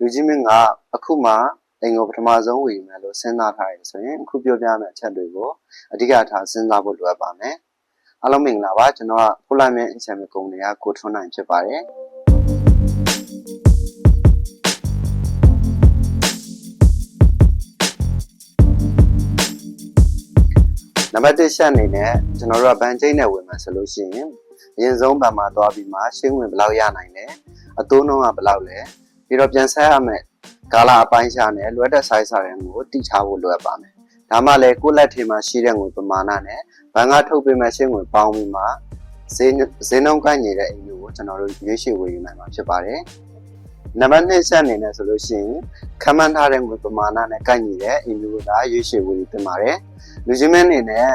လူကြီးမင်းကအခုမှအိမ်ကိုပထမဆုံးဝယ်မယ်လို့စဉ်းစားထားတယ်ဆိုရင်အခုပြောပြမယ့်အချက်တွေကိုအဓိကထားစဉ်းစားဖို့လိုအပ်ပါမယ်အားလုံးမင်္ဂလာပါကျွန်တော်ကဖူလိုက်မြင့်အချက်မြကုမ္ပဏီကကိုထွန်းနိုင်ဖြစ်ပါတယ်နံပါတ်1ရှက်အနေနဲ့ကျွန်တော်တို့ကဘန်ကျိတ်နဲ့ဝင်မယ်ဆိုလို့ရှိရင်အရင်ဆုံးဘန်မှာသွားပြီးမှရှင်းဝင်ဘယ်လောက်ရနိုင်လဲအတိုးနှုန်းကဘယ်လောက်လဲပြီးတော့ပြန်ဆက်ရမယ်ကာလာအပိုင်းခြားနဲ့လွယ်တဲ့ size စာရင်းကိုတိထားဖို့လိုအပ်ပါမယ်ဒါမှလည်းကိုယ့်လက်ထဲမှာရှိတဲ့ငွေပမာဏနဲ့ဘန်ကထုတ်ပေးမဲ့ရှင်းငွေပေါင်းပြီးမှဈေးနှုန်းကိုက်နေတဲ့အိမ်မျိုးကိုကျွန်တော်တို့ရွေးချယ်ဝယ်ယူနိုင်မှာဖြစ်ပါတယ်နံပါတ်2ဆက်အနေနဲ့ဆိုလို့ရှိရင်ခန့်မှန်းထားတဲ့ငွေပမာဏနဲ့ကိုက်နေတဲ့အိမ်မျိုးကရွေးချယ်ဝယ်ယူသင့်ပါတယ်လူချင်းမင်းအနေနဲ့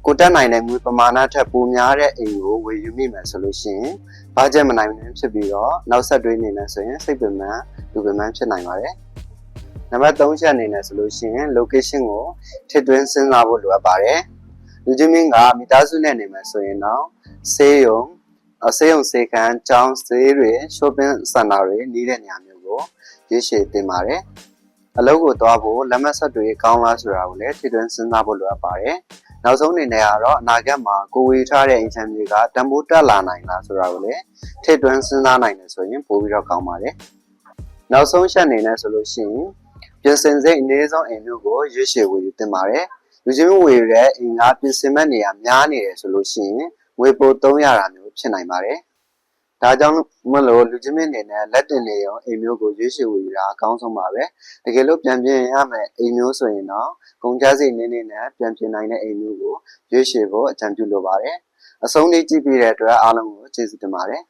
ကိုတက်နိုင်တဲ့ငွေပမာဏထက်ပိုများတဲ့အိမ်ကိုဝယ်ယူမိမယ်ဆိုလို့ရှိရင်ဘာကျက်မနိုင်ဘူးဖြစ်ပြီးတော့နောက်ဆက်တွဲအနေနဲ့ဆိုရင်စိတ်ပင်ပန်းလူပင်ပန်းဖြစ်နိုင်ပါတယ်နံပါတ်3ချက်အနေနဲ့ဆိုလို့ရှိရင် location ကိုထည့်သွင်းစဉ်းစားဖို့လိုအပ်ပါတယ်လူချင်းမင်းကမိသားစုနဲ့နေမယ်ဆိုရင်တော့ဆေးရုံဆေးခန်းကျောင်းဈေးတွေ shopping center တွေနေတဲ့နေရာမျိုးကိုရွေးချယ်သင့်ပါတယ်အလုပ်ကိုသွားဖို့လက်မှတ်ဆက်တွေကောင်းလားဆိုတာကိုလည်းထည့်သွင်းစဉ်းစားဖို့လိုအပ်ပါတယ်နောက်ဆုံးအနေနဲ့ကတော့အနာဂတ်မှာကိုဝေထားတဲ့အိမ်ချမ်းမြေကတန်ဖိုးတက်လာနိုင်လားဆိုတာကိုလည်းထည့်သွင်းစဉ်းစားနိုင်တယ်ဆိုရင်ပိုပြီးတော့ကောင်းပါတယ်နောက်ဆုံးချက်အနေနဲ့ဆိုလို့ရှိရင်ပြင်ဆင်စိတ်အနည်းဆုံးအိမ်မျိုးကိုရွေးချယ်ဝယ်ယူသင့်ပါတယ်လူချင်းဝယ်တဲ့အိမ်ကပြင်ဆင်မဲ့နေရာများနေတယ်ဆိုလို့ရှိရင်ငွေပိုသုံးရတာမျိုးဖြစ်နိုင်ပါတယ်ဒါကြောင့်မလို့လူချင်းမင်းအနေနဲ့လက်တင်နေရောအိမ်မျိုးကိုရွေးချယ်ဝယ်ယူတာအကောင်းဆုံးပါပဲတကယ်လို့ပြန်ပြင်ရမယ်အိမ်မျိုးဆိုရင်တော့ကုန်ကျစရိတ်နည်းနည်းနဲ့ပြန်ပြင်နိုင်တဲ့အိမ်မျိုးကိုရွေးချယ်ဖို့အကြံပြုလိုပါတယ်အဆုံးလေးကြည့်ပြီးတဲ့အတွက်အားလုံးကိုကျေးဇူးတင်ပါတယ်